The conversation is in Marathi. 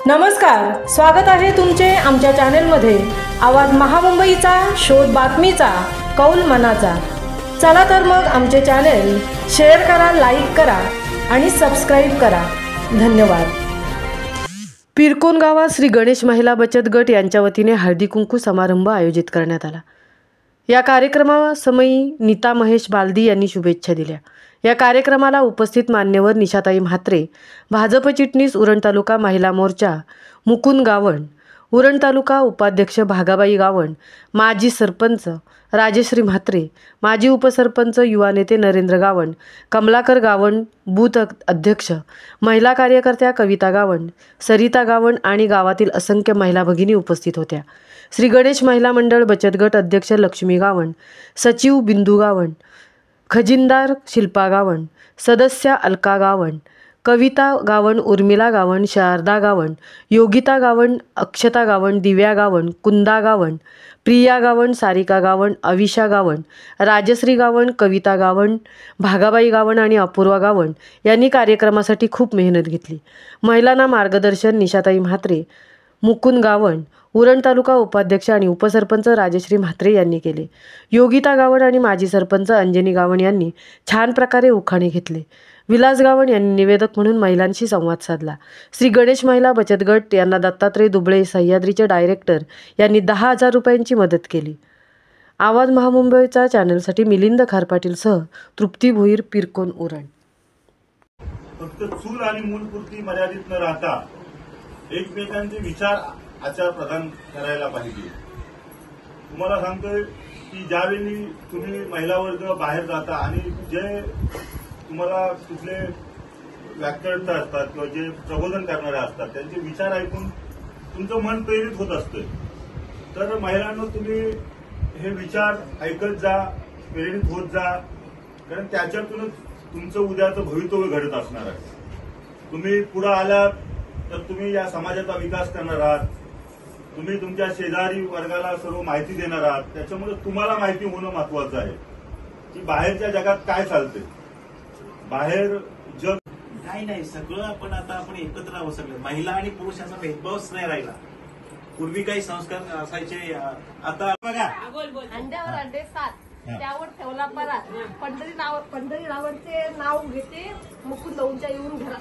नमस्कार, स्वागत आहे तुमचे आमच्या चॅनलमध्ये। आवाज महामुंबईचा, शोध बातमीचा, कौल मनाचा। चला तर मग आमचे चॅनल शेअर करा, लाईक करा आणि सबस्क्राइब करा। धन्यवाद। पिरकोन गावात श्री गणेश महिला बचत गट यांच्या वतीने हळदी कुंकू समारंभ आयोजित करण्यात आला। या कार्यक्रमासमयी नीता महेश बालदी यांनी शुभेच्छा दिल्या। या कार्यक्रमाला उपस्थित मान्यवर निशाताई म्हात्रे, भाजप चिटणीस उरण तालुका महिला मोर्चा मुकुंद गावण, उरण तालुका उपाध्यक्ष भागाबाई गावण, माजी सरपंच राजश्री म्हात्रे, माजी उपसरपंच युवा नेते नरेंद्र गावण, कमलाकर गावण, बूथ अध्यक्ष, महिला कार्यकर्त्या कविता गावण, सरिता गावण आणि गावातील असंख्य महिला भगिनी उपस्थित होत्या। श्री गणेश महिला मंडळ बचत गट अध्यक्ष लक्ष्मी गावण, सचिव बिंदू गावण, खजिनदार शिल्पा गावण, सदस्य अलका गावण, कविता गावण, उर्मिला गावण, शारदा गावण, योगिता गावण, अक्षता गावण, दिव्या गावण, कुंदा गावण, प्रिया गावण, सारिका गावण, अविशा गावण, राजश्री गावण, कविता गावण, भागाबाई गावण आणि अपूर्वा गावण यांनी कार्यक्रमासाठी खूप मेहनत घेतली। महिलांना मार्गदर्शन निशाताई म्हात्रे, मुकुंद गावण, उरण तालुका उपाध्यक्ष आणि उपसरपंच राजश्री म्हात्रे यांनी केले। योगिता गावण आणि माजी सरपंच अंजनी गावण यांनी छान प्रकारे उखाणे घेतले। विलास गावण यांनी निवेदक म्हणून महिलांशी संवाद साधला। श्री गणेश महिला बचत गट यांना दत्तात्रय दुबळे सह्याद्रीचे डायरेक्टर यांनी 10,000 रुपयांची मदत केली। आवाज महामुंबईचा चॅनलसाठी मिलिंद खारपाटीलसह तृप्ती भोईर, पिरकोन, उरण। फक्त चूल आणि मूलपुरती मर्यादित न राहता एकमेकांचे विचार आचार प्रदान करायला पाहिजे। तुम्हाला सांगतोय की ज्यावेळी तुम्ही महिला वर्ग बाहेर जाता आणि जे तुम्हाला कुठले व्याख्याता असतात किंवा जे प्रबोधन करणारे असतात त्यांचे विचार ऐकून तुमचं मन प्रेरित होत असतं। तर महिलांना तुम्ही हे विचार ऐकत जा, प्रेरित होत जा, कारण त्याच्यातूनच तुमचं उद्याचं भवितव्य घडत असणार आहे। तुम्ही पुढे आलात तर तुम्ही या समाजाचा विकास करणार आहात, तुम्ही तुमच्या शेजारी वर्गाला सर्व माहिती देणार आहात। त्याच्यामुळे तुम्हाला माहिती होणं महत्वाचं आहे की बाहेरच्या जगात काय चालते, बाहेर जग नाही सगळं आपण एकत्र राहू सगळे। महिला आणि पुरुषाचा भेदभावच नाही राहिला। पूर्वी काही संस्कार असायचे, आता बघा अंड्यावर अंडे 7 त्यावर ठेवला परात, पंढरी रावणचे नाव घेते मुकुंद उंच्या येऊन घरा।